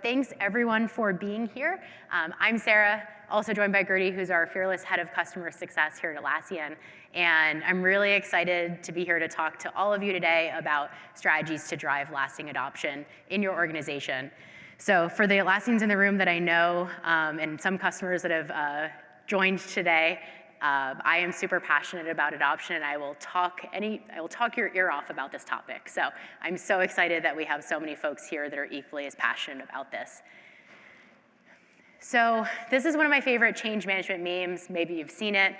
Thanks everyone for being here. I'm Sarah, also joined by Gertie, who's our fearless head of customer success here at Atlassian. And I'm really excited to be here to talk to all of you today about strategies to drive lasting adoption in your organization. So for the Atlassians in the room that I know, and some customers that have joined today, I am super passionate about adoption, and I will talk your ear off about this topic. So I'm so excited that we have so many folks here that are equally as passionate about this. So this is one of my favorite change management memes. Maybe you've seen it.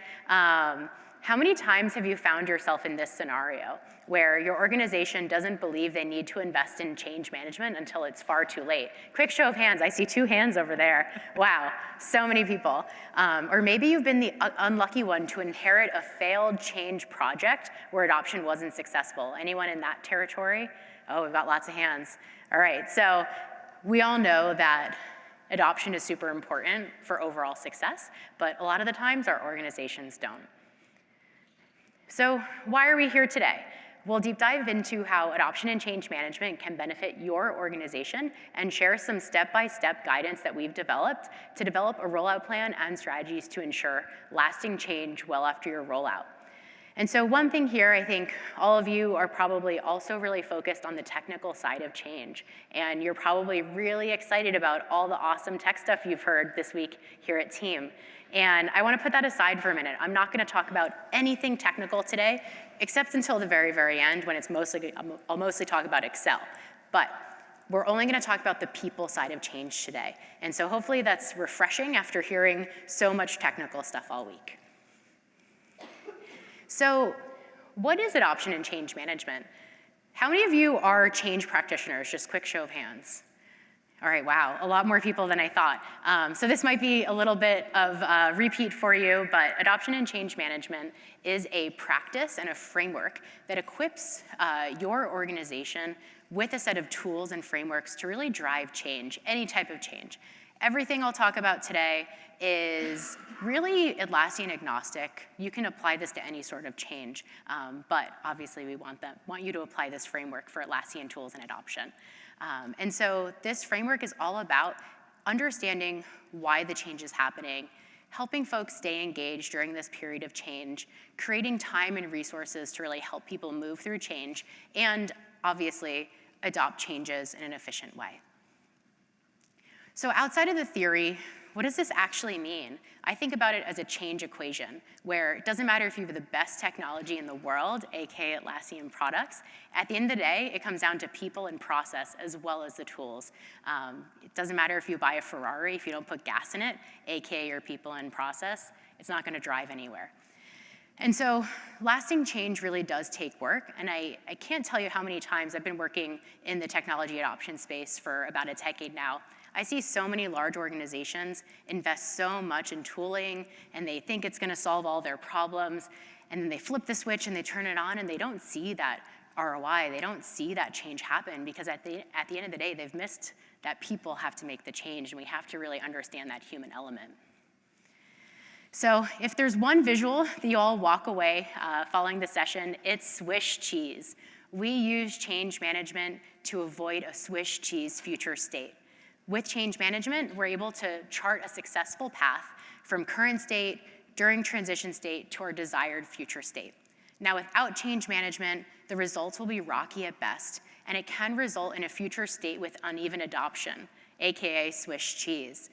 How many times have you found yourself in this scenario where your organization doesn't believe they need to invest in change management until it's far too late? Quick show of hands. I see 2 hands over there. Wow, so many people. Or maybe you've been the unlucky one to inherit a failed change project where adoption wasn't successful. Anyone in that territory? Oh, we've got lots of hands. All right, so we all know that adoption is super important for overall success, but a lot of the times our organizations don't. So why are we here today? We'll deep dive into how adoption and change management can benefit your organization and share some step-by-step guidance that we've developed to develop a rollout plan and strategies to ensure lasting change well after your rollout. And so one thing here, I think all of you are probably also really focused on the technical side of change. And you're probably really excited about all the awesome tech stuff you've heard this week here at Team. And I want to put that aside for a minute. I'm not going to talk about anything technical today, except until the very, very end when I'll mostly talk about Excel. But we're only going to talk about the people side of change today. And so hopefully that's refreshing after hearing so much technical stuff all week. So what is adoption and change management? How many of you are change practitioners? Just quick show of hands. All right, wow, a lot more people than I thought. So this might be a little bit of a repeat for you, but adoption and change management is a practice and a framework that equips your organization with a set of tools and frameworks to really drive change, any type of change. Everything I'll talk about today is really Atlassian agnostic. You can apply this to any sort of change, but obviously we want you to apply this framework for Atlassian tools and adoption. And so this framework is all about understanding why the change is happening, helping folks stay engaged during this period of change, creating time and resources to really help people move through change, and obviously adopt changes in an efficient way. So outside of the theory, what does this actually mean? I think about it as a change equation, where it doesn't matter if you have the best technology in the world, aka Atlassian products. At the end of the day, it comes down to people and process as well as the tools. It doesn't matter if you buy a Ferrari, if you don't put gas in it, aka your people and process, it's not going to drive anywhere. And so lasting change really does take work, and I can't tell you how many times I've been working in the technology adoption space for about a decade now. I see so many large organizations invest so much in tooling, and they think it's going to solve all their problems, and then they flip the switch and they turn it on, and they don't see that ROI. They don't see that change happen because at the end of the day, they've missed that people have to make the change, and we have to really understand that human element. So if there's one visual that you all walk away following the session, it's Swiss cheese. We use change management to avoid a Swiss cheese future state. With change management, we're able to chart a successful path from current state, during transition state, to our desired future state. Now, without change management, the results will be rocky at best, and it can result in a future state with uneven adoption, aka Swiss cheese.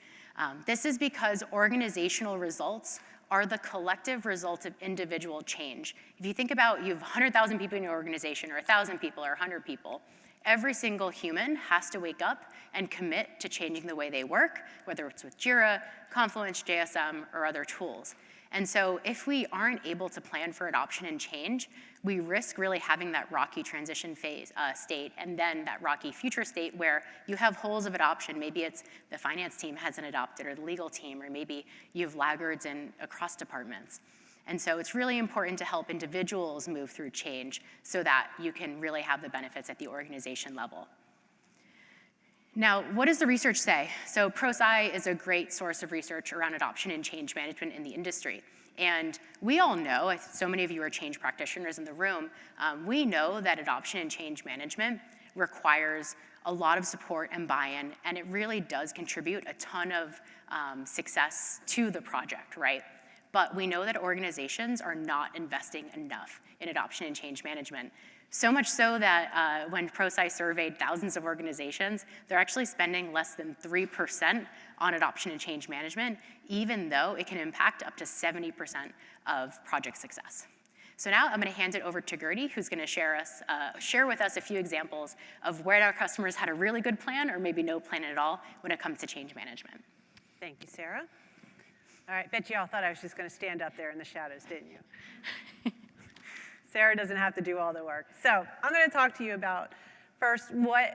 This is because organizational results are the collective result of individual change. If you think about you have 100,000 people in your organization, or 1,000 people, or 100 people, every single human has to wake up and commit to changing the way they work, whether it's with Jira, Confluence, JSM, or other tools. And so if we aren't able to plan for adoption and change, we risk really having that rocky transition phase state, and then that rocky future state where you have holes of adoption. Maybe it's the finance team hasn't adopted, or the legal team, or maybe you have laggards across departments. And so it's really important to help individuals move through change so that you can really have the benefits at the organization level. Now, what does the research say? So ProSci is a great source of research around adoption and change management in the industry. And we all know, so many of you are change practitioners in the room, we know that adoption and change management requires a lot of support and buy-in, and it really does contribute a ton of success to the project, right? But we know that organizations are not investing enough in adoption and change management. So much so that when ProSci surveyed thousands of organizations, they're actually spending less than 3% on adoption and change management, even though it can impact up to 70% of project success. So now I'm going to hand it over to Gertie, who's going to share with us a few examples of where our customers had a really good plan or maybe no plan at all when it comes to change management. Thank you, Sarah. All right, bet you all thought I was just going to stand up there in the shadows, didn't you? Sarah doesn't have to do all the work. So I'm going to talk to you about first what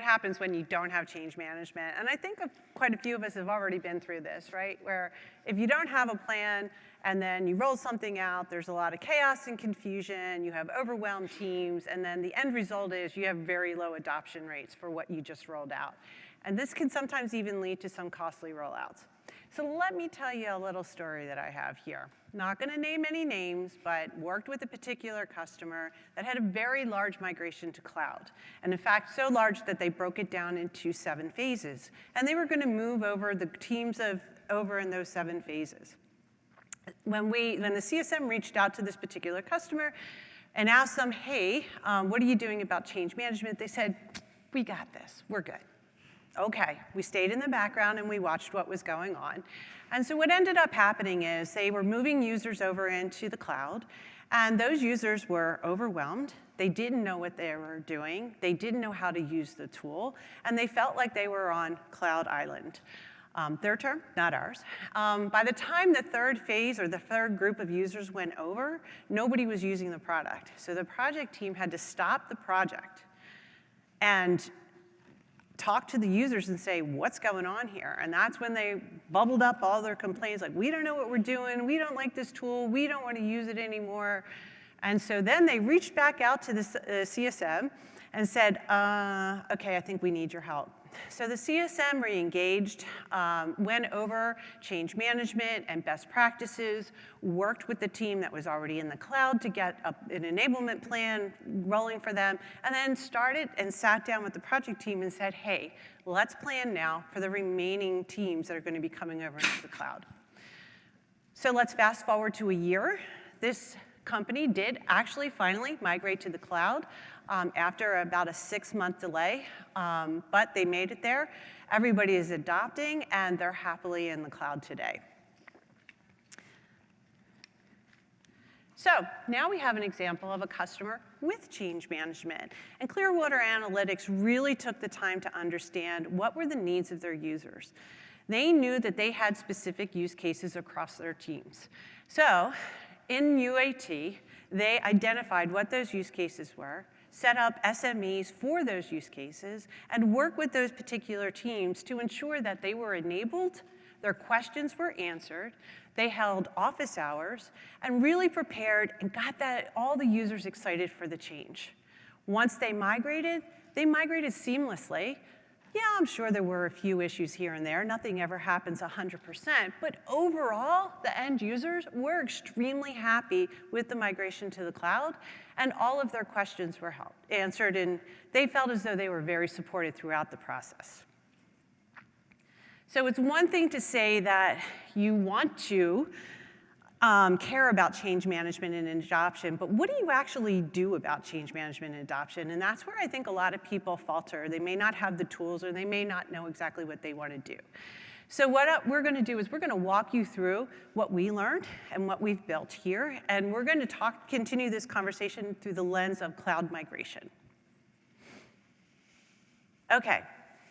happens when you don't have change management. And I think quite a few of us have already been through this, right? Where if you don't have a plan and then you roll something out, there's a lot of chaos and confusion, you have overwhelmed teams, and then the end result is you have very low adoption rates for what you just rolled out. And this can sometimes even lead to some costly rollouts. So let me tell you a little story that I have here. Not going to name any names, but worked with a particular customer that had a very large migration to cloud. And in fact, so large that they broke it down into 7 phases. And they were going to move over the teams over in those 7 phases. When the CSM reached out to this particular customer and asked them, hey, what are you doing about change management? They said, we got this, we're good. Okay, we stayed in the background and we watched what was going on. And so what ended up happening is they were moving users over into the cloud, and those users were overwhelmed. They didn't know what they were doing. They didn't know how to use the tool, and they felt like they were on Cloud Island. Their term, not ours. By the time the 3rd phase or the 3rd group of users went over, nobody was using the product. So the project team had to stop the project and talk to the users and say, what's going on here? And that's when they bubbled up all their complaints, like, we don't know what we're doing, we don't like this tool, we don't want to use it anymore. And so then they reached back out to the CSM and said, okay, I think we need your help. So the CSM re-engaged, went over change management and best practices, worked with the team that was already in the cloud to get an enablement plan rolling for them, and then started and sat down with the project team and said, hey, let's plan now for the remaining teams that are going to be coming over into the cloud. So let's fast forward to a year. This company did actually finally migrate to the cloud after about a 6-month delay, but they made it there. Everybody is adopting, and they're happily in the cloud today. So now we have an example of a customer with change management. And Clearwater Analytics really took the time to understand what were the needs of their users. They knew that they had specific use cases across their teams. So in UAT, they identified what those use cases were, set up SMEs for those use cases, and work with those particular teams to ensure that they were enabled, their questions were answered, they held office hours, and really prepared and got all the users excited for the change. Once they migrated seamlessly. Yeah, I'm sure there were a few issues here and there. Nothing ever happens 100%. But overall, the end users were extremely happy with the migration to the cloud, and all of their questions were answered, and they felt as though they were very supported throughout the process. So it's one thing to say that you want to care about change management and adoption, but what do you actually do about change management and adoption? And that's where I think a lot of people falter. They may not have the tools, or they may not know exactly what they want to do. So what we're going to do is we're going to walk you through what we learned and what we've built here, and we're going to continue this conversation through the lens of cloud migration. Okay,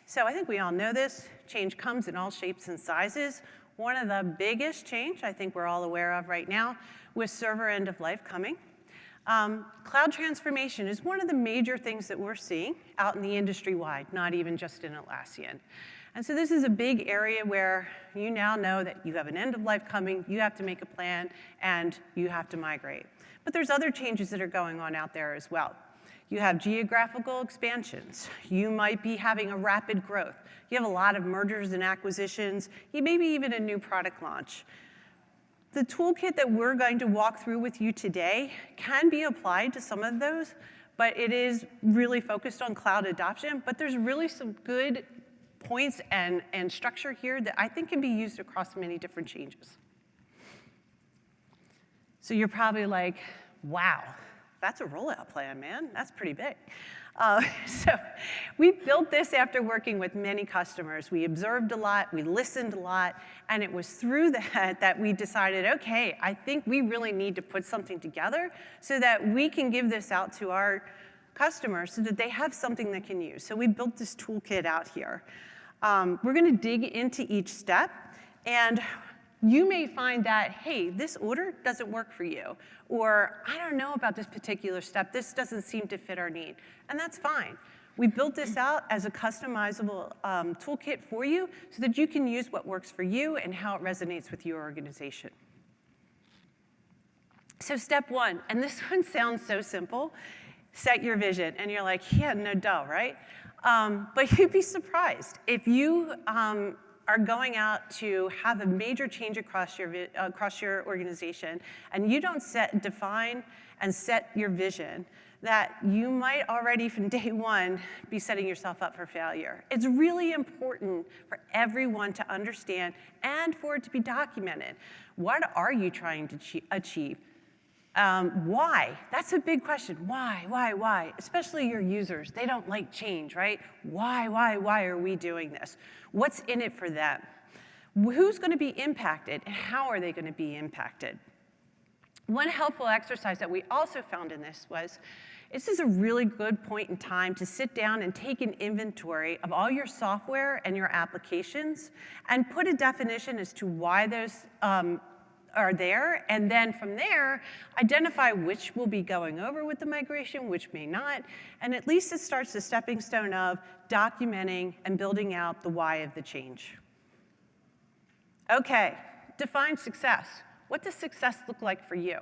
so I think we all know this. Change comes in all shapes and sizes. One of the biggest change I think we're all aware of right now with server end of life coming. Cloud transformation is one of the major things that we're seeing out in the industry-wide, not even just in Atlassian. And so this is a big area where you now know that you have an end of life coming, you have to make a plan, and you have to migrate. But there's other changes that are going on out there as well. You have geographical expansions. You might be having a rapid growth. You have a lot of mergers and acquisitions. You maybe even a new product launch. The toolkit that we're going to walk through with you today can be applied to some of those, but it is really focused on cloud adoption, but there's really some good points and structure here that I think can be used across many different changes. So you're probably like, wow, that's a rollout plan, man. That's pretty big. So we built this after working with many customers. We observed a lot, we listened a lot, and it was through that we decided, okay, I think we really need to put something together so that we can give this out to our customers so that they have something they can use. So we built this toolkit out here. We're gonna dig into each step, and you may find that, hey, this order doesn't work for you, or I don't know about this particular step, this doesn't seem to fit our need, and that's fine. We built this out as a customizable toolkit for you so that you can use what works for you and how it resonates with your organization. So step one, and this one sounds so simple, set your vision, and you're like, yeah, no duh, right? But you'd be surprised if you are going out to have a major change across your organization, and you don't define and set your vision, that you might already from day one be setting yourself up for failure. It's really important for everyone to understand and for it to be documented. What are you trying to achieve? Why? That's a big question. Why? Especially your users. They don't like change, right? Why are we doing this? What's in it for them? Who's going to be impacted, and how are they going to be impacted? One helpful exercise that we also found in this was, this is a really good point in time to sit down and take an inventory of all your software and your applications and put a definition as to why those are there, and then from there, identify which will be going over with the migration, which may not, and at least it starts the stepping stone of documenting and building out the why of the change. Okay, define success. What does success look like for you?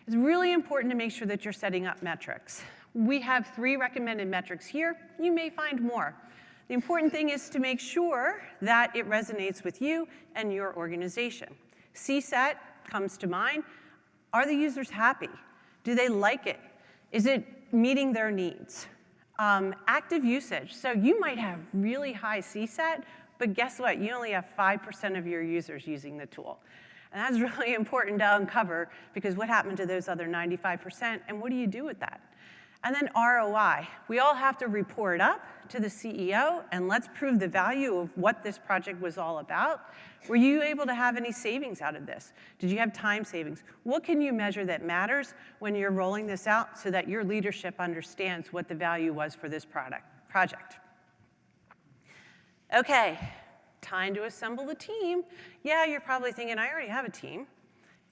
It's really important to make sure that you're setting up metrics. We have 3 recommended metrics here. You may find more. The important thing is to make sure that it resonates with you and your organization. CSAT comes to mind. Are the users happy? Do they like it? Is it meeting their needs? Active usage. So you might have really high CSAT, but guess what? You only have 5% of your users using the tool. And that's really important to uncover, because what happened to those other 95%, and what do you do with that? And then ROI. We all have to report up to the CEO, and let's prove the value of what this project was all about. Were you able to have any savings out of this? Did you have time savings? What can you measure that matters when you're rolling this out so that your leadership understands what the value was for this project? Okay, time to assemble the team. Yeah, you're probably thinking, I already have a team.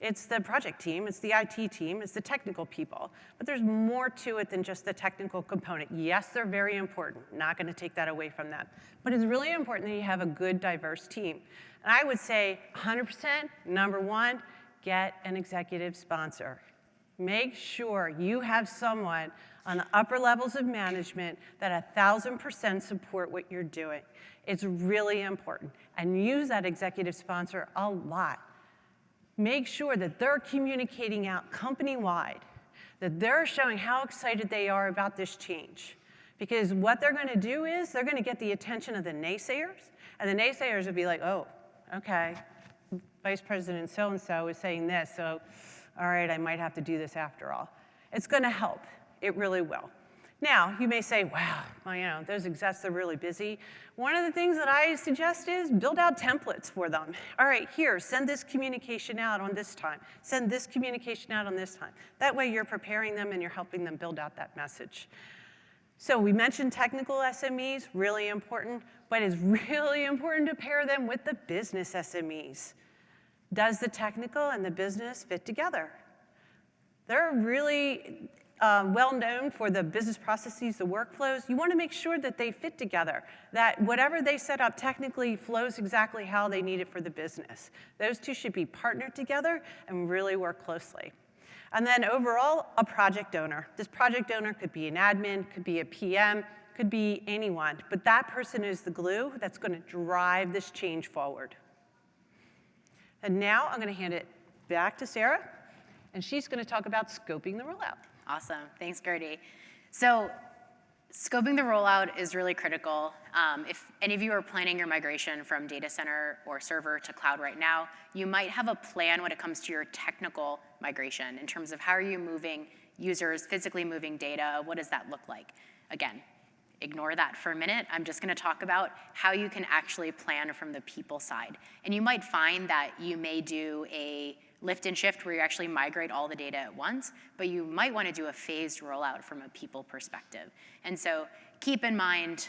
It's the project team, it's the IT team, it's the technical people. But there's more to it than just the technical component. Yes, they're very important. Not going to take that away from them. But it's really important that you have a good, diverse team. And I would say 100%, number one, get an executive sponsor. Make sure you have someone on the upper levels of management that 1,000% support what you're doing. It's really important. And use that executive sponsor a lot. Make sure that they're communicating out company-wide, that they're showing how excited they are about this change. Because what they're going to do is they're going to get the attention of the naysayers, and the naysayers will be like, oh, okay, Vice President so-and-so is saying this, so all right, I might have to do this after all. It's going to help. It really will. Now, you may say, wow, well, those execs are really busy. One of the things that I suggest is build out templates for them. All right, here, send this communication out on this time. Send this communication out on this time. That way you're preparing them and you're helping them build out that message. So we mentioned technical SMEs, really important, but it's really important to pair them with the business SMEs. Does the technical and the business fit together? They're really well known for the business processes, the workflows. You want to make sure that they fit together, that whatever they set up technically flows exactly how they need it for the business. Those two should be partnered together and really work closely. And then overall, a project owner. This project owner could be an admin, could be a PM, could be anyone, but that person is the glue that's going to drive this change forward. And now I'm going to hand it back to Sarah, and she's going to talk about scoping the rollout. Awesome. Thanks, Gertie. So scoping the rollout is really critical. If any of you are planning your migration from data center or server to cloud right now, you might have a plan when it comes to your technical migration in terms of how are you moving users, physically moving data, what does that look like? Again, ignore that for a minute. I'm just gonna talk about how you can actually plan from the people side. And you might find that you may do a lift and shift where you actually migrate all the data at once, but you might want to do a phased rollout from a people perspective. And so keep in mind,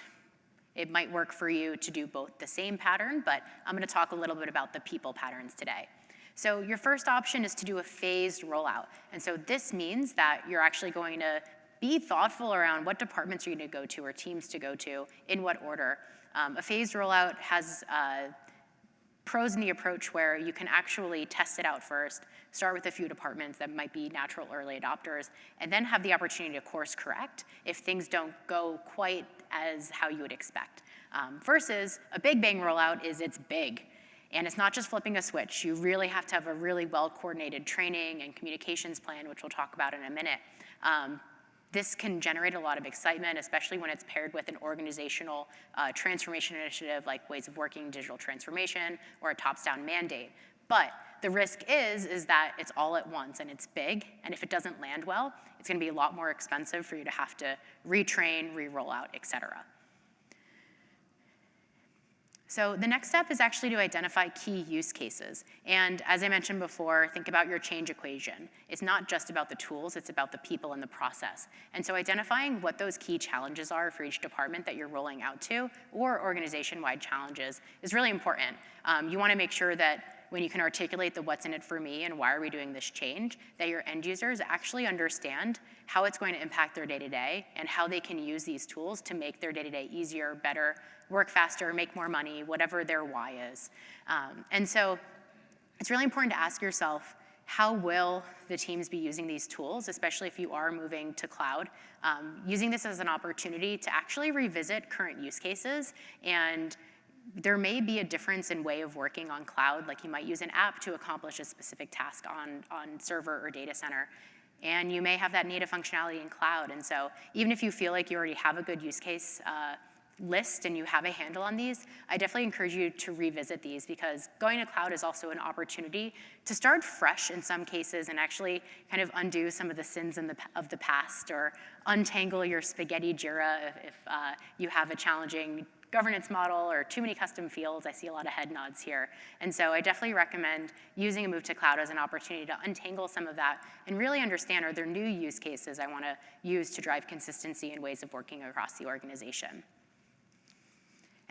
it might work for you to do both the same pattern, but I'm going to talk a little bit about the people patterns today. So your first option is to do a phased rollout. And so this means that you're actually going to be thoughtful around what departments you're going to go to or teams to go to, in what order. A phased rollout has pros in the approach where you can actually test it out first, start with a few departments that might be natural early adopters, and then have the opportunity to course correct if things don't go quite as how you would expect. Versus a big bang rollout is it's big. And it's not just flipping a switch. You really have to have a really well-coordinated training and communications plan, which we'll talk about in a minute. This can generate a lot of excitement, especially when it's paired with an organizational transformation initiative like ways of working, digital transformation, or a tops-down mandate. But the risk is that it's all at once and it's big, and if it doesn't land well, it's gonna be a lot more expensive for you to have to retrain, re-roll out, et cetera. So the next step is actually to identify key use cases. And as I mentioned before, think about your change equation. It's not just about the tools, it's about the people and the process. And so identifying what those key challenges are for each department that you're rolling out to, or organization-wide challenges, is really important. You wanna make sure that when you can articulate the what's in it for me and why are we doing this change, that your end users actually understand how it's going to impact their day-to-day and how they can use these tools to make their day-to-day easier, better, work faster, make more money, whatever their why is. And so it's really important to ask yourself, how will the teams be using these tools, especially if you are moving to cloud? Using this as an opportunity to actually revisit current use cases, and there may be a difference in way of working on cloud, like you might use an app to accomplish a specific task on server or data center. And you may have that native functionality in cloud. And so even if you feel like you already have a good use case list and you have a handle on these, I definitely encourage you to revisit these, because going to cloud is also an opportunity to start fresh in some cases and actually kind of undo some of the sins of the past, or untangle your spaghetti Jira if you have a challenging governance model or too many custom fields. I see a lot of head nods here. And so I definitely recommend using a move to cloud as an opportunity to untangle some of that and really understand, are there new use cases I want to use to drive consistency and ways of working across the organization.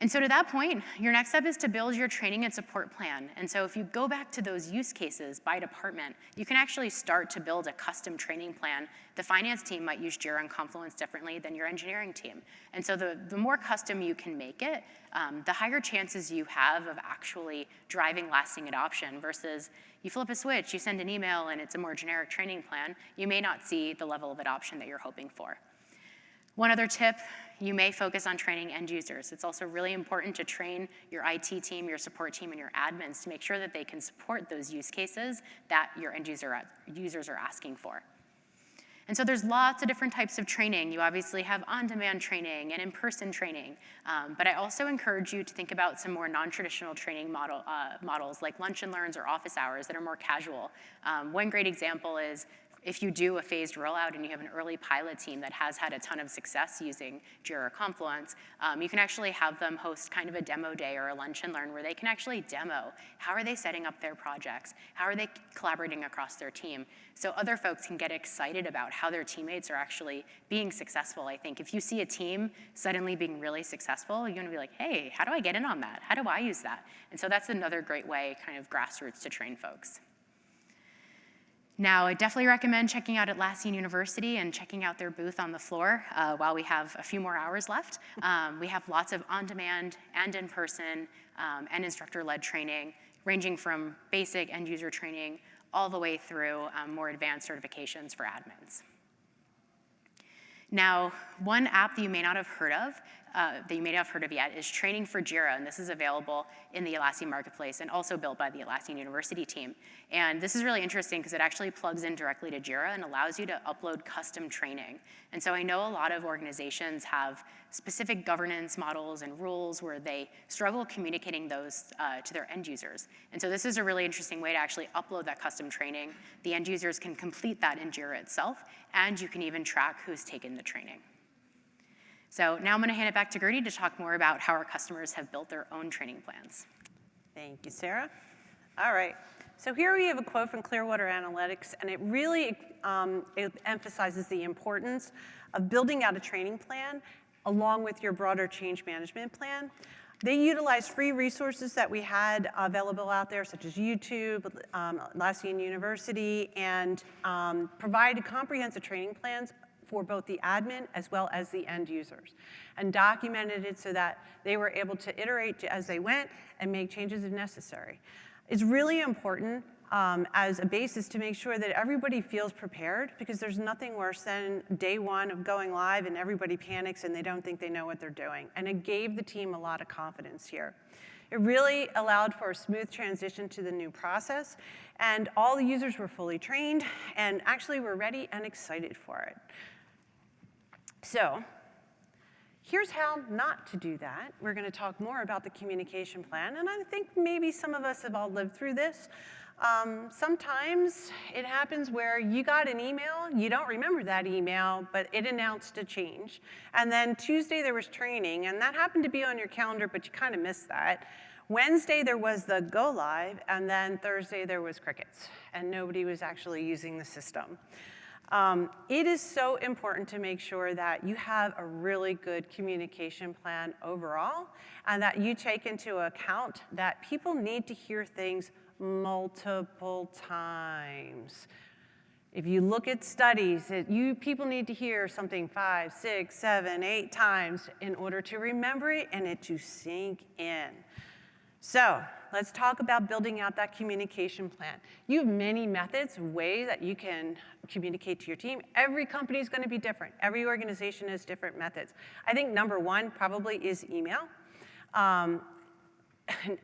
And so to that point, your next step is to build your training and support plan. And so if you go back to those use cases by department, you can actually start to build a custom training plan. The finance team might use Jira and Confluence differently than your engineering team. And so the more custom you can make it, the higher chances you have of actually driving lasting adoption, versus you flip a switch, you send an email, and it's a more generic training plan. You may not see the level of adoption that you're hoping for. One other tip, you may focus on training end users. It's also really important to train your IT team, your support team, and your admins to make sure that they can support those use cases that your end users are asking for. And so there's lots of different types of training. You obviously have on-demand training and in-person training, but I also encourage you to think about some more non-traditional training models like lunch and learns or office hours that are more casual. One great example is if you do a phased rollout and you have an early pilot team that has had a ton of success using Jira or Confluence, you can actually have them host kind of a demo day or a lunch and learn where they can actually demo how are they setting up their projects, how are they collaborating across their team, so other folks can get excited about how their teammates are actually being successful. I think if you see a team suddenly being really successful, you're gonna be like, hey, how do I get in on that? How do I use that? And so that's another great way, kind of grassroots, to train folks. Now, I definitely recommend checking out Atlassian University and checking out their booth on the floor while we have a few more hours left. We have lots of on-demand and in-person and instructor-led training, ranging from basic end-user training all the way through more advanced certifications for admins. Now, one app that you may not have heard of that you may not have heard of yet is training for Jira, and this is available in the Atlassian Marketplace and also built by the Atlassian University team. And this is really interesting because it actually plugs in directly to Jira and allows you to upload custom training. And so I know a lot of organizations have specific governance models and rules where they struggle communicating those to their end users. And so this is a really interesting way to actually upload that custom training. The end users can complete that in Jira itself, and you can even track who's taken the training. So now I'm going to hand it back to Gertie to talk more about how our customers have built their own training plans. Thank you, Sarah. All right. So here we have a quote from Clearwater Analytics, and it really it emphasizes the importance of building out a training plan along with your broader change management plan. They utilized free resources that we had available out there, such as YouTube, Atlassian University, and provided comprehensive training plans for both the admin as well as the end users, and documented it so that they were able to iterate as they went and make changes if necessary. It's really important as a basis to make sure that everybody feels prepared, because there's nothing worse than day one of going live and everybody panics and they don't think they know what they're doing. And it gave the team a lot of confidence here. It really allowed for a smooth transition to the new process, and all the users were fully trained and actually were ready and excited for it. So here's how not to do that. We're going to talk more about the communication plan, and I think maybe some of us have all lived through this. Sometimes it happens where you got an email, you don't remember that email, but it announced a change. And then Tuesday there was training, and that happened to be on your calendar, but you kind of missed that. Wednesday there was the go live, and then Thursday there was crickets, and nobody was actually using the system. It is so important to make sure that you have a really good communication plan overall, and that you take into account that people need to hear things multiple times. If you look at studies, people need to hear something 5, 6, 7, 8 times in order to remember it and it to sink in. So let's talk about building out that communication plan. You have many methods, ways that you can communicate to your team. Every company is going to be different. Every organization has different methods. I think number one probably is email.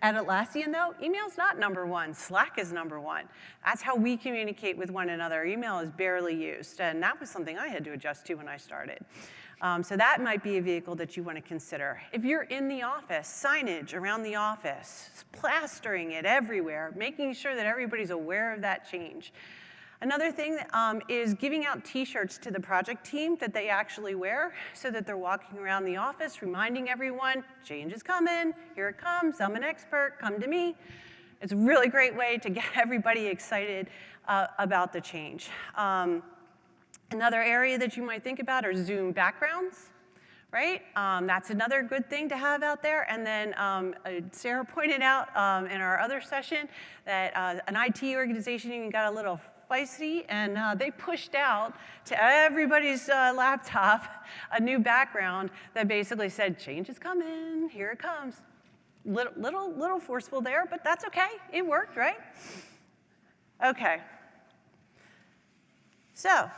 At Atlassian, though, email's not number one. Slack is number one. That's how we communicate with one another. Email is barely used, and that was something I had to adjust to when I started. So that might be a vehicle that you want to consider. If you're in the office, signage around the office, plastering it everywhere, making sure that everybody's aware of that change. Another thing is giving out t-shirts to the project team that they actually wear so that they're walking around the office reminding everyone, change is coming, here it comes, I'm an expert, come to me. It's a really great way to get everybody excited about the change. Another area that you might think about are Zoom backgrounds, right? That's another good thing to have out there. And then Sarah pointed out in our other session that an IT organization even got a little feisty, and they pushed out to everybody's laptop a new background that basically said, change is coming, here it comes. Little forceful there, but that's okay. It worked, right? Okay. So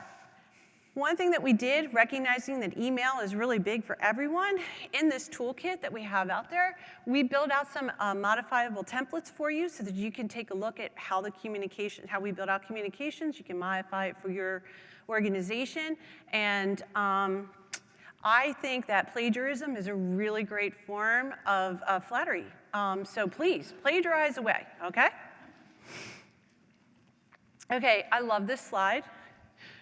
one thing that we did, recognizing that email is really big for everyone, in this toolkit that we have out there, we build out some modifiable templates for you so that you can take a look at how we build out communications. You can modify it for your organization. And I think that plagiarism is a really great form of flattery. So please, plagiarize away, okay? Okay, I love this slide,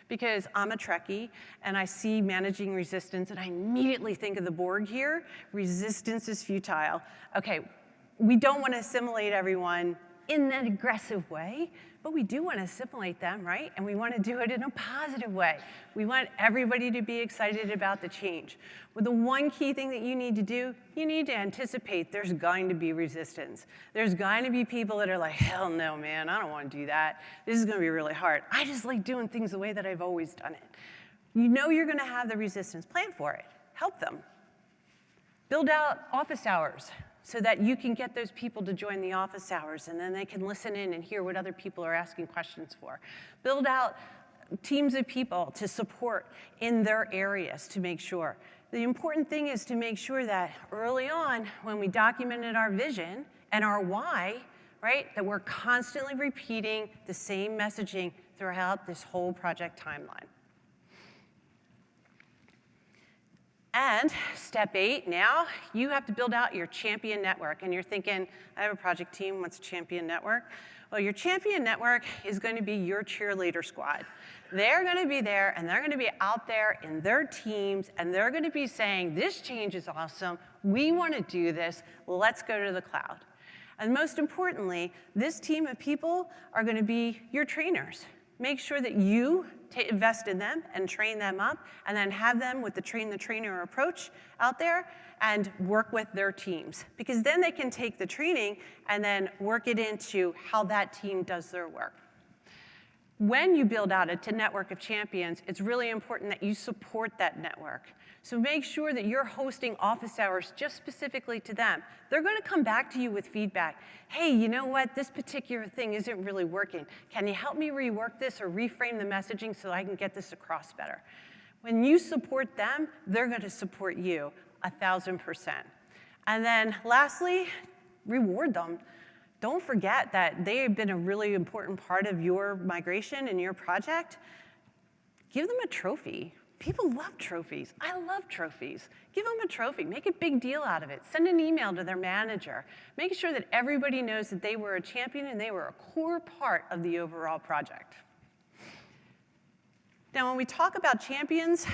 because I'm a Trekkie, and I see managing resistance, and I immediately think of the Borg here. Resistance is futile. Okay, we don't want to assimilate everyone in that aggressive way, but we do want to assimilate them, right? And we want to do it in a positive way. We want everybody to be excited about the change. But the one key thing that you need to do, you need to anticipate there's going to be resistance. There's going to be people that are like, hell no, man, I don't want to do that. This is going to be really hard. I just like doing things the way that I've always done it. You know you're going to have the resistance. Plan for it. Help them. Build out office hours so that you can get those people to join the office hours, and then they can listen in and hear what other people are asking questions for. Build out teams of people to support in their areas to make sure. The important thing is to make sure that early on, when we documented our vision and our why, right, that we're constantly repeating the same messaging throughout this whole project timeline. And step 8, now you have to build out your champion network. And you're thinking, I have a project team, what's a champion network? Well, your champion network is going to be your cheerleader squad. They're going to be there, and they're going to be out there in their teams, and they're going to be saying, this change is awesome, we want to do this, let's go to the cloud. And most importantly, this team of people are going to be your trainers. Make sure that you invest in them and train them up, and then have them with the train the trainer approach out there and work with their teams. Because then they can take the training and then work it into how that team does their work. When you build out a network of champions, it's really important that you support that network. So make sure that you're hosting office hours just specifically to them. They're going to come back to you with feedback. Hey, you know what? This particular thing isn't really working. Can you help me rework this or reframe the messaging so I can get this across better? When you support them, they're going to support you 1,000%. And then lastly, reward them. Don't forget that they have been a really important part of your migration and your project. Give them a trophy. People love trophies. I love trophies. Give them a trophy. Make a big deal out of it. Send an email to their manager. Make sure that everybody knows that they were a champion and they were a core part of the overall project. Now, when we talk about champions,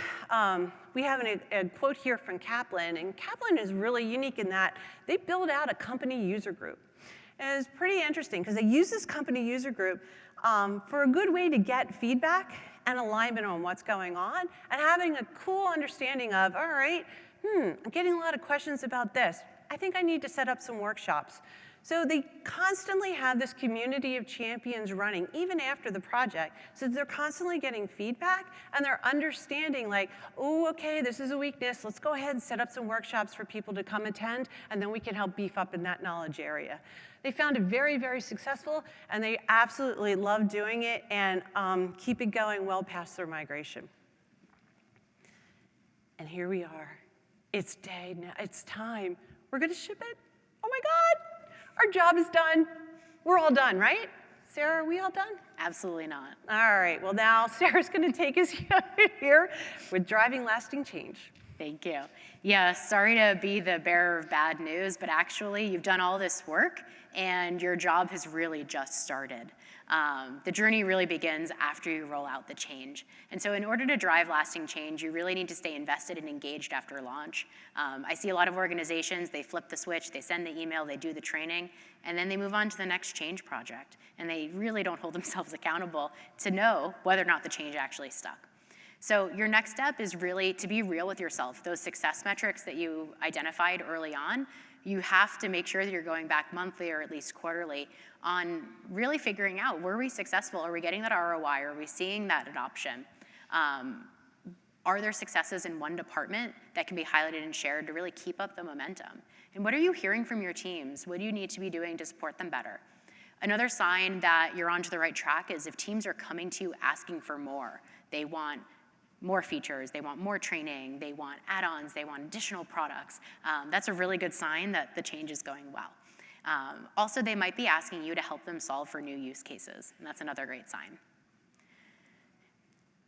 we have a quote here from Kaplan, and Kaplan is really unique in that they build out a company user group. And it's pretty interesting because they use this company user group for a good way to get feedback and alignment on what's going on, and having a cool understanding of, all right, I'm getting a lot of questions about this. I think I need to set up some workshops. So they constantly have this community of champions running, even after the project. So they're constantly getting feedback, and they're understanding like, oh, okay, this is a weakness. Let's go ahead and set up some workshops for people to come attend, and then we can help beef up in that knowledge area. They found it very, very successful, and they absolutely love doing it and keep it going well past their migration. And here we are. It's day now. It's time. We're going to ship it. Oh, my God. Our job is done. We're all done, right? Sarah, are we all done? Absolutely not. All right. Well, now Sarah's going to take us here with driving lasting change. Thank you. Yeah, sorry to be the bearer of bad news, but actually you've done all this work and your job has really just started. The journey really begins after you roll out the change. And so in order to drive lasting change, you really need to stay invested and engaged after launch. I see a lot of organizations, they flip the switch, they send the email, they do the training, and then they move on to the next change project. And they really don't hold themselves accountable to know whether or not the change actually stuck. So your next step is really to be real with yourself. Those success metrics that you identified early on, you have to make sure that you're going back monthly or at least quarterly on really figuring out, were we successful? Are we getting that ROI? Are we seeing that adoption? Are there successes in one department that can be highlighted and shared to really keep up the momentum? And what are you hearing from your teams? What do you need to be doing to support them better? Another sign that you're onto the right track is if teams are coming to you asking for more. They want more features, they want more training, they want add-ons, they want additional products. That's a really good sign that the change is going well. Also, they might be asking you to help them solve for new use cases, and that's another great sign.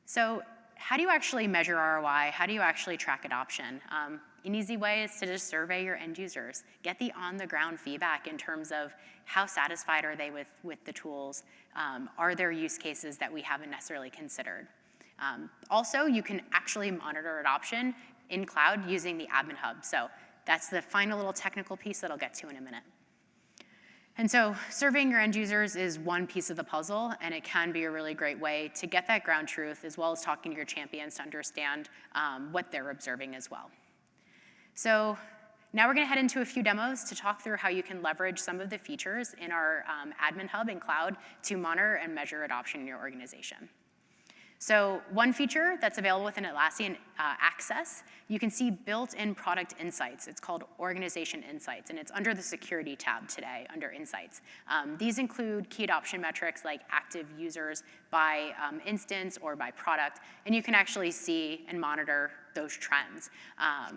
So how do you actually measure ROI? How do you actually track adoption? An easy way is to just survey your end users. Get the on-the-ground feedback in terms of how satisfied are they with the tools? Are there use cases that we haven't necessarily considered? Also, you can actually monitor adoption in cloud using the admin hub. So that's the final little technical piece that I'll get to in a minute. And so surveying your end users is one piece of the puzzle, and it can be a really great way to get that ground truth, as well as talking to your champions to understand what they're observing as well. So now we're going to head into a few demos to talk through how you can leverage some of the features in our admin hub in cloud to monitor and measure adoption in your organization. So one feature that's available within Atlassian Access, you can see built-in product insights. It's called Organization Insights, and it's under the Security tab today, under Insights. These include key adoption metrics like active users by instance or by product, and you can actually see and monitor those trends.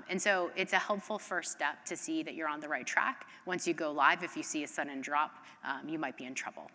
And so it's a helpful first step to see that you're on the right track. Once you go live, if you see a sudden drop, you might be in trouble.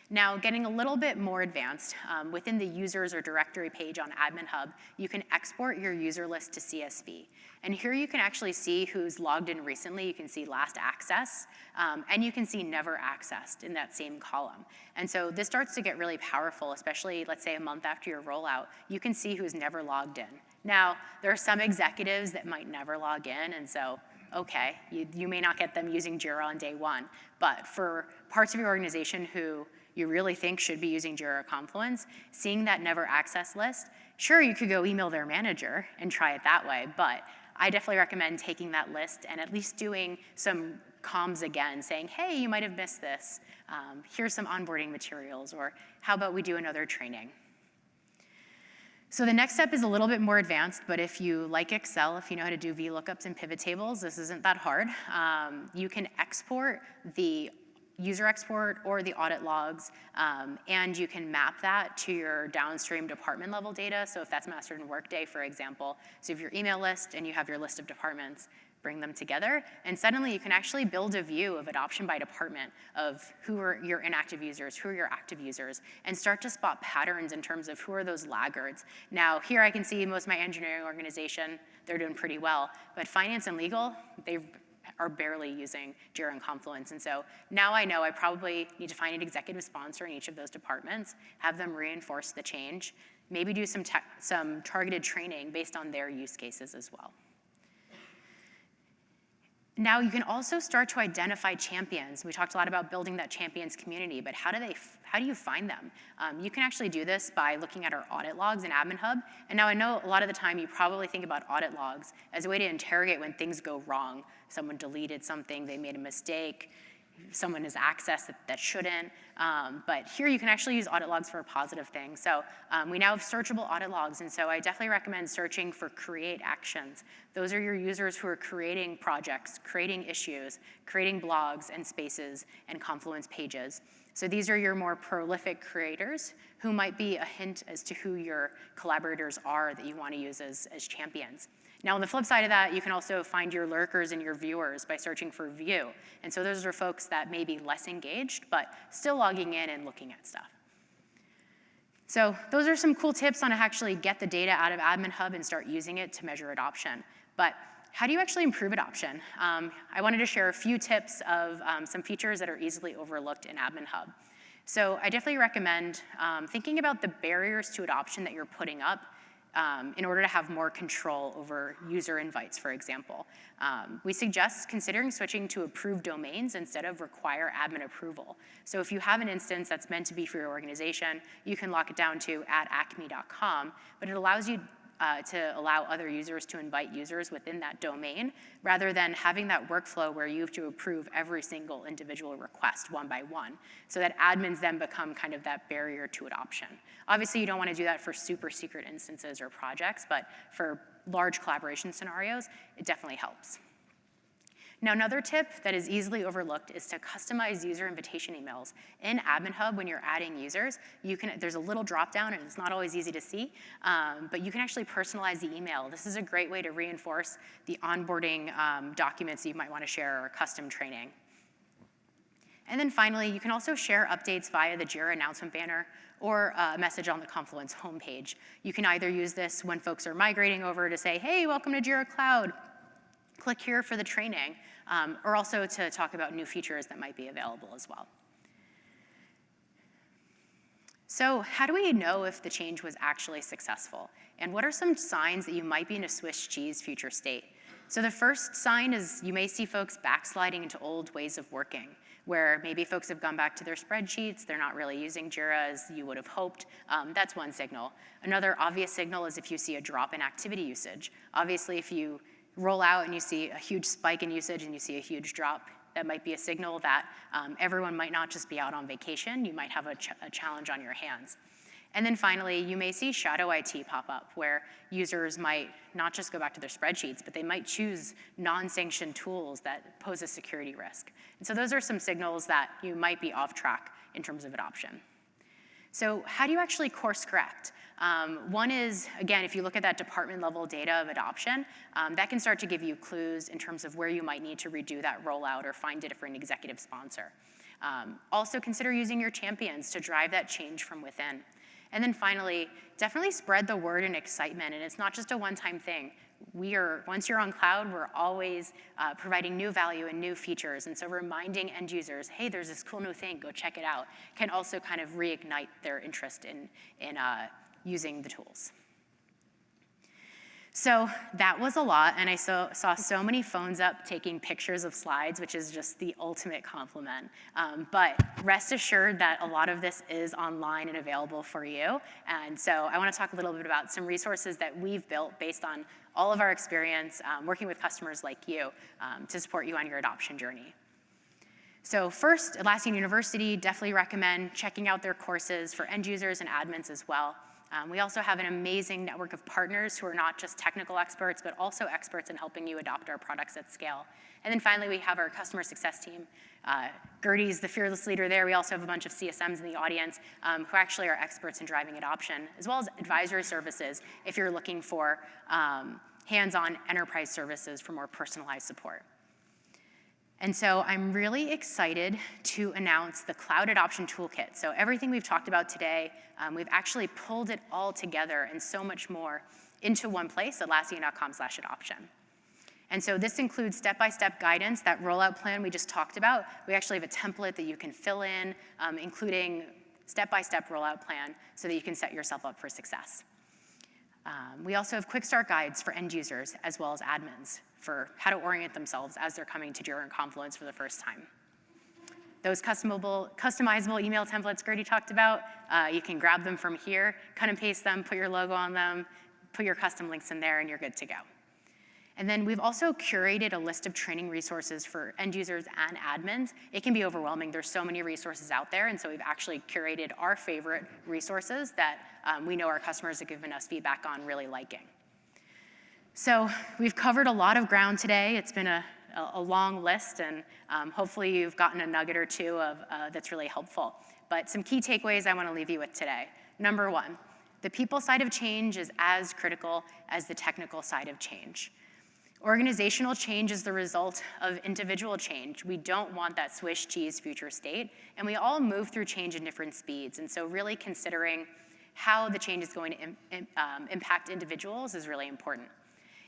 Now, getting a little bit more advanced, within the users or directory page on Admin Hub, you can export your user list to CSV. And here you can actually see who's logged in recently. You can see last access, and you can see never accessed in that same column. And so this starts to get really powerful, especially, let's say, a month after your rollout. You can see who's never logged in. Now, there are some executives that might never log in, and so okay, you may not get them using Jira on day one, but for parts of your organization who you really think should be using Jira or Confluence, seeing that never access list, sure, you could go email their manager and try it that way, but I definitely recommend taking that list and at least doing some comms again, saying, hey, you might have missed this. Here's some onboarding materials, or how about we do another training? So the next step is a little bit more advanced, but if you like Excel, if you know how to do VLOOKUPs and pivot tables, this isn't that hard. You can export the user export or the audit logs, and you can map that to your downstream department level data. So if that's mastered in Workday, for example, so if your email list and you have your list of departments, bring them together, and suddenly you can actually build a view of adoption by department of who are your inactive users, who are your active users, and start to spot patterns in terms of who are those laggards. Now, here I can see most of my engineering organization, they're doing pretty well, but finance and legal, they are barely using Jira and Confluence. And so now I know I probably need to find an executive sponsor in each of those departments, have them reinforce the change, maybe do some targeted training based on their use cases as well. Now you can also start to identify champions. We talked a lot about building that champions community, but how do you find them? You can actually do this by looking at our audit logs in Admin Hub. And now I know a lot of the time you probably think about audit logs as a way to interrogate when things go wrong. Someone deleted something, they made a mistake, someone has accessed that shouldn't. But here you can actually use audit logs for a positive thing. So we now have searchable audit logs, and so I definitely recommend searching for create actions. Those are your users who are creating projects, creating issues, creating blogs and spaces and Confluence pages. So these are your more prolific creators who might be a hint as to who your collaborators are that you want to use as champions. Now, on the flip side of that, you can also find your lurkers and your viewers by searching for view. And so those are folks that may be less engaged, but still logging in and looking at stuff. So those are some cool tips on how to actually get the data out of Admin Hub and start using it to measure adoption. But how do you actually improve adoption? I wanted to share a few tips of some features that are easily overlooked in Admin Hub. So I definitely recommend thinking about the barriers to adoption that you're putting up in order to have more control over user invites, for example. We suggest considering switching to approved domains instead of require admin approval. So if you have an instance that's meant to be for your organization, you can lock it down to @acme.com, but it allows you to allow other users to invite users within that domain, rather than having that workflow where you have to approve every single individual request one by one, so that admins then become kind of that barrier to adoption. Obviously, you don't want to do that for super secret instances or projects, but for large collaboration scenarios, it definitely helps. Now, another tip that is easily overlooked is to customize user invitation emails. In Admin Hub, when you're adding users, there's a little drop down, and it's not always easy to see, but you can actually personalize the email. This is a great way to reinforce the onboarding documents you might want to share or custom training. And then finally, you can also share updates via the Jira announcement banner or a message on the Confluence homepage. You can either use this when folks are migrating over to say, hey, welcome to Jira Cloud. Click here for the training, or also to talk about new features that might be available as well. So how do we know if the change was actually successful? And what are some signs that you might be in a Swiss cheese future state? So the first sign is you may see folks backsliding into old ways of working, where maybe folks have gone back to their spreadsheets, they're not really using Jira as you would have hoped. That's one signal. Another obvious signal is if you see a drop in activity usage. Obviously, if you roll out and you see a huge spike in usage and you see a huge drop, that might be a signal that everyone might not just be out on vacation, you might have a challenge on your hands. And then finally, you may see shadow IT pop up, where users might not just go back to their spreadsheets, but they might choose non-sanctioned tools that pose a security risk. And so those are some signals that you might be off track in terms of adoption. So how do you actually course correct? One is, again, if you look at that department level data of adoption, that can start to give you clues in terms of where you might need to redo that rollout or find a different executive sponsor. Also consider using your champions to drive that change from within. And then finally, definitely spread the word and excitement, and it's not just a one-time thing. Once you're on cloud, we're always providing new value and new features, and so reminding end users, hey, there's this cool new thing, go check it out, can also kind of reignite their interest in using the tools. So that was a lot, and I saw so many phones up taking pictures of slides, which is just the ultimate compliment. But rest assured that a lot of this is online and available for you. And so I want to talk a little bit about some resources that we've built based on all of our experience working with customers like you to support you on your adoption journey. So first, Atlassian University, definitely recommend checking out their courses for end users and admins as well. We also have an amazing network of partners who are not just technical experts, but also experts in helping you adopt our products at scale. And then finally, we have our customer success team. Gertie's the fearless leader there. We also have a bunch of CSMs in the audience who actually are experts in driving adoption, as well as advisory services if you're looking for hands-on enterprise services for more personalized support. And so I'm really excited to announce the Cloud Adoption Toolkit. So everything we've talked about today, we've actually pulled it all together and so much more into one place, Atlassian.com/adoption. And so this includes step-by-step guidance, that rollout plan we just talked about. We actually have a template that you can fill in, including step-by-step rollout plan so that you can set yourself up for success. We also have quick start guides for end users as well as admins for how to orient themselves as they're coming to Jira and Confluence for the first time. Those customizable email templates Gertie talked about, you can grab them from here, cut and paste them, put your logo on them, put your custom links in there, and you're good to go. And then we've also curated a list of training resources for end users and admins. It can be overwhelming. There's so many resources out there, and so we've actually curated our favorite resources that we know our customers have given us feedback on really liking. So we've covered a lot of ground today. It's been a long list, and hopefully you've gotten a nugget or two of that's really helpful. But some key takeaways I want to leave you with today. Number one, the people side of change is as critical as the technical side of change. Organizational change is the result of individual change. We don't want that Swiss cheese future state, and we all move through change in different speeds, and so really considering how the change is going to impact individuals is really important.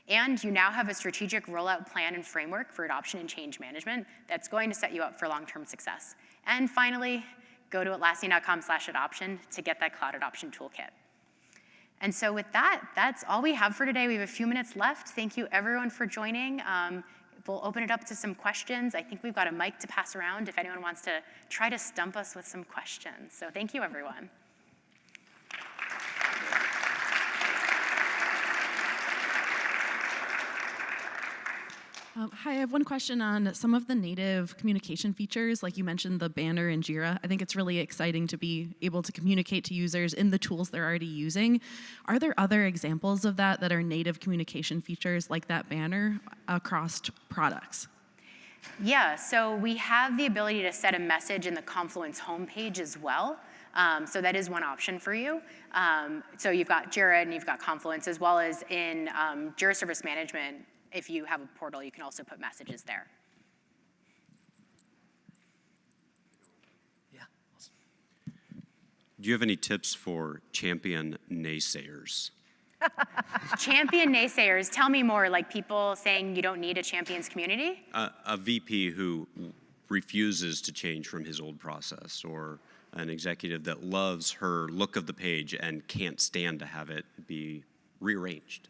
And you now have a strategic rollout plan and framework for adoption and change management that's going to set you up for long-term success. And finally, go to Atlassian.com/adoption to get that cloud adoption toolkit. And so with that, that's all we have for today. We have a few minutes left. Thank you everyone for joining. We'll open it up to some questions. I think we've got a mic to pass around if anyone wants to try to stump us with some questions. So thank you everyone. Hi, I have one question on some of the native communication features, like you mentioned the banner in Jira. I think it's really exciting to be able to communicate to users in the tools they're already using. Are there other examples of that are native communication features like that banner across products? Yeah, so we have the ability to set a message in the Confluence homepage as well. So that is one option for you. So you've got Jira and you've got Confluence, as well as in Jira Service Management. If you have a portal, you can also put messages there. Yeah. Awesome. Do you have any tips for champion naysayers? Champion naysayers, tell me more, like people saying you don't need a champions community? A VP who refuses to change from his old process, or an executive that loves her look of the page and can't stand to have it be rearranged.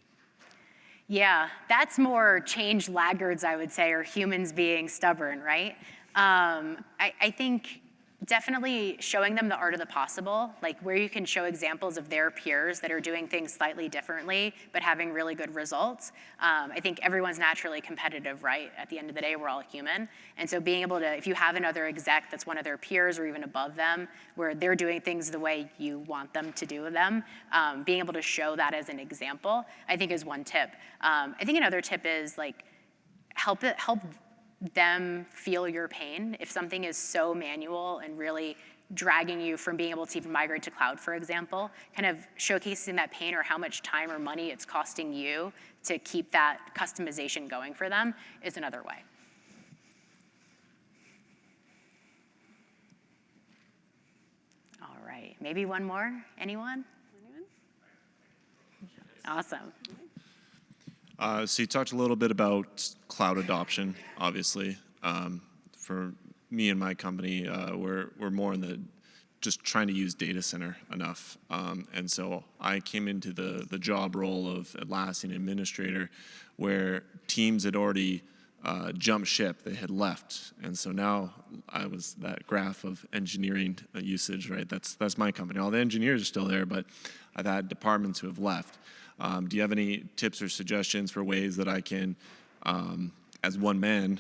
Yeah, that's more change laggards, I would say, or humans being stubborn, right? I think definitely showing them the art of the possible, like where you can show examples of their peers that are doing things slightly differently, but having really good results. I think everyone's naturally competitive, right? At the end of the day, we're all human. And so being able to, if you have another exec that's one of their peers or even above them, where they're doing things the way you want them to do them, being able to show that as an example, I think is one tip. I think another tip is like, help them feel your pain. If something is so manual and really dragging you from being able to even migrate to cloud, for example, kind of showcasing that pain or how much time or money it's costing you to keep that customization going for them is another way. All right, maybe one more, anyone? Awesome. So you talked a little bit about cloud adoption, obviously. For me and my company, we're more in the just trying to use data center enough. And so I came into the job role of Atlassian administrator where teams had already jumped ship, they had left. And so now I was that graph of engineering usage, right? That's my company. All the engineers are still there, but I've had departments who have left. Do you have any tips or suggestions for ways that I can, as one man,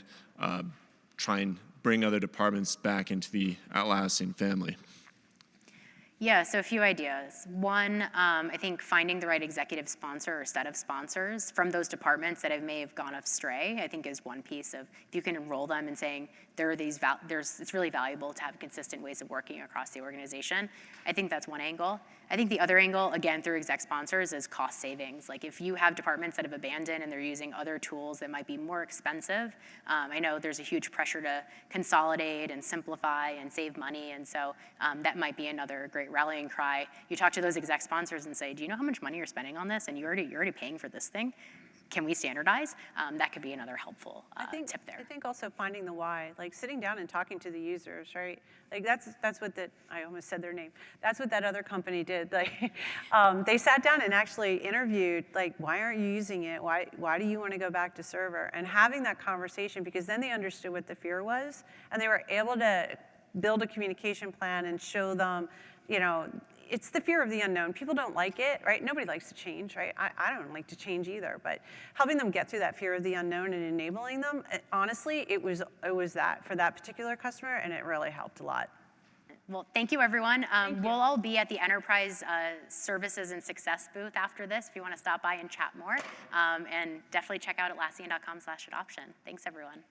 try and bring other departments back into the Atlassian family? Yeah, so a few ideas. One, I think finding the right executive sponsor or set of sponsors from those departments that may have gone astray, I think is one piece of, if you can enroll them in saying, it's really valuable to have consistent ways of working across the organization. I think that's one angle. I think the other angle, again, through exec sponsors, is cost savings. Like if you have departments that have abandoned and they're using other tools that might be more expensive, I know there's a huge pressure to consolidate and simplify and save money, and so that might be another great rallying cry. You talk to those exec sponsors and say, do you know how much money you're spending on this? And you're already paying for this thing. Can we standardize? That could be another helpful tip there. I think also finding the why, like sitting down and talking to the users, right? Like that's what I almost said their name. That's what that other company did. Like they sat down and actually interviewed, like, why aren't you using it? Why do you want to go back to server? And having that conversation, because then they understood what the fear was, and they were able to build a communication plan and show them, it's the fear of the unknown. People don't like it, right? Nobody likes to change, right? I don't like to change either, but helping them get through that fear of the unknown and enabling them, honestly, it was that for that particular customer, and it really helped a lot. Well, thank you, everyone. We'll all be at the Enterprise Services and Success booth after this if you want to stop by and chat more. And definitely check out Atlassian.com/adoption. Thanks, everyone.